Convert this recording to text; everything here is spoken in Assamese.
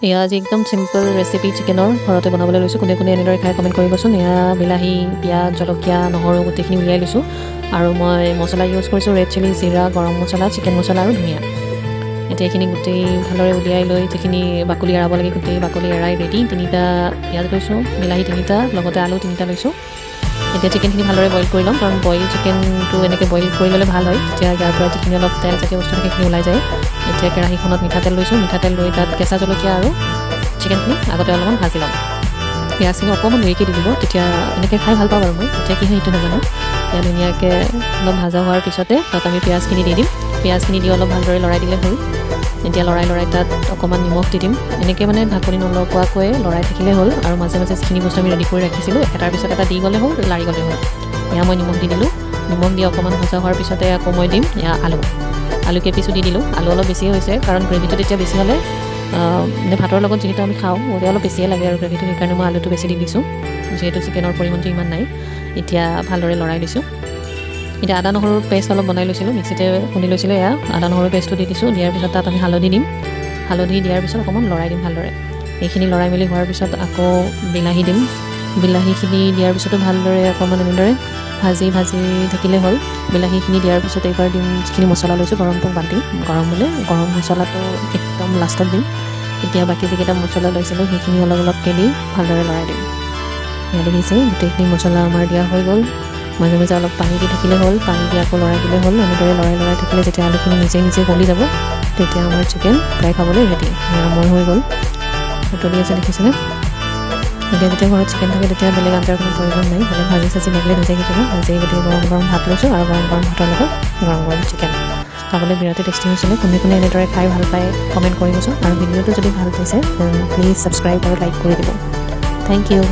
এয়া আজি একদম সিম্পল ৰেচিপি চিকেনৰ ঘৰতে বনাবলৈ লৈছোঁ। কোনে কোনে এনেদৰে খাই কমেণ্ট কৰিবচোন। এয়া বিলাহী, পিঁয়াজ, জলকীয়া, নহৰু গোটেইখিনি উলিয়াই লৈছোঁ। আৰু মই মছলা ইউজ কৰিছোঁ ৰেড চিলি, জিৰা, গৰম মছলা, চিকেন মছলা আৰু ধনিয়া। এতিয়া এইখিনি গোটেই ভালদৰে উলিয়াই লৈ যিখিনি বাকলি এৰাব লাগে গোটেই বাকলি এৰাই ৰেডি। 3টা পিঁয়াজ লৈছোঁ, বিলাহী 3টা, লগতে আলু 3টা লৈছোঁ। এতিয়া চিকেনখিনি ভালদৰে বইল কৰি ল'ম, কাৰণ বইল চিকেনটো এনেকৈ বইল কৰি ল'লে ভাল হয়। তেতিয়া ইয়াৰ পৰা যিখিনি অলপ তেল জাতীয় বস্তু থাকে সেইখিনি ওলাই যায়। এতিয়া কেৰাহীখনত মিঠাতেল লৈছোঁ, মিঠাতেল লৈ তাত কেঁচা জলকীয়া আৰু চিকেনখিনি আগতে অলপমান ভাজি ল'ম। পিঁয়াজখিনি অকণমান দেৰিকৈ দি দিব, তেতিয়া এনেকৈ খাই ভাল পাওঁ বাৰু মই। এতিয়া কি হয় সেইটো নাজানো। এতিয়া ধুনীয়াকৈ অলপ ভাজা হোৱাৰ পিছতে তাত আমি পিঁয়াজখিনি দি দিম। পিঁয়াজখিনি দি অলপ ভালদৰে লৰাই দিলে হ'ল। এতিয়া লৰাই তাত অকণমান নিমখ দি দিম। এনেকৈ মানে ঢাকনি নলগোৱাকৈ লৰাই থাকিলে হ'ল। আৰু মাজে মাজে যিখিনি বস্তু আমি ৰেডি কৰি ৰাখিছিলোঁ এটাৰ পিছত এটা দি গ'লে হ'ল, লাৰি গ'লে হ'ল। এয়া মই নিমখ দি দিলোঁ। নিমখ দি অকণমান ভজা হোৱাৰ পিছতে আকৌ মই দিম এয়া আলু কেইপিচো দি দিলোঁ। আলু অলপ বেছিয়ে হৈছে, কাৰণ গ্ৰেভিটো তেতিয়া বেছি হ'লে মানে ভাতৰ লগত যিহেতু আমি খাওঁ গতিকে অলপ বেছিয়ে লাগে আৰু গ্ৰেভিটো, সেইকাৰণে মই আলুটো বেছি দি দিছোঁ, যিহেতু চিকেনৰ পৰিমাণটো ইমান নাই। এতিয়া ভালদৰে লৰাই দিছোঁ। এতিয়া আদা নহৰুৰ পেষ্ট অলপ বনাই লৈছিলোঁ, মিক্সিতে খুন্দি লৈছিলোঁ। এয়া আদা নহৰুৰ পেষ্টটো দি দিছোঁ। দিয়াৰ পিছত তাত আমি হালধি দিম। হালধি দিয়াৰ পিছত অকণমান লৰাই দিম ভালদৰে। এইখিনি লৰাই মেলি হোৱাৰ পিছত আকৌ বিলাহী দিম। বিলাহীখিনি দিয়াৰ পিছতো ভালদৰে অকণমান এনেদৰে ভাজি থাকিলে হ'ল। বিলাহীখিনি দিয়াৰ পিছত এইবাৰ দিম যিখিনি মছলা লৈছোঁ, গৰমটো বাদ দিম। গৰম মছলাটো একদম লাষ্টত দিম। এতিয়া বাকী যিকেইটা মছলা লৈছিলোঁ সেইখিনি অলপকৈ দি ভালদৰে লৰাই দিম। ইয়াত দেখিছে গোটেইখিনি মছলা আমাৰ দিয়া হৈ গ'ল। মাজে মাজে অলপ পানী দি থাকিলে হ'ল, পানী দি আকৌ লৰাই দিলে হ'ল। এনেদৰে লৰাই থাকিলে যেতিয়া আলুখিনি নিজে গলি যাব, তেতিয়া আমাৰ চিকেন প্ৰায় খাবলৈ ৰেডি। মোৰ হৈ গ'ল, উতলি আছে দেখিছেনে। এতিয়া যেতিয়া ঘৰত চিকেন থাকে তেতিয়া বেলেগ আঞ্জাৰ কোনো প্ৰয়োজন নাই। বেলেগ ভাজি চাজি লাগিলে নিজে থাকিব। নিজেই গতিকে গৰম ভাত লৈছোঁ, আৰু গৰম ভাতৰ লগত গৰম চিকেন খাবলৈ বিৰাটেই টেষ্টি হৈছিলে। কোনে এনেদৰে খাই ভাল পায় কমেণ্ট কৰিবচোন। আৰু ভিডিঅ'টো যদি ভাল পাইছে প্লিজ ছাবস্ক্ৰাইব আৰু লাইক কৰি দিব। Thank U.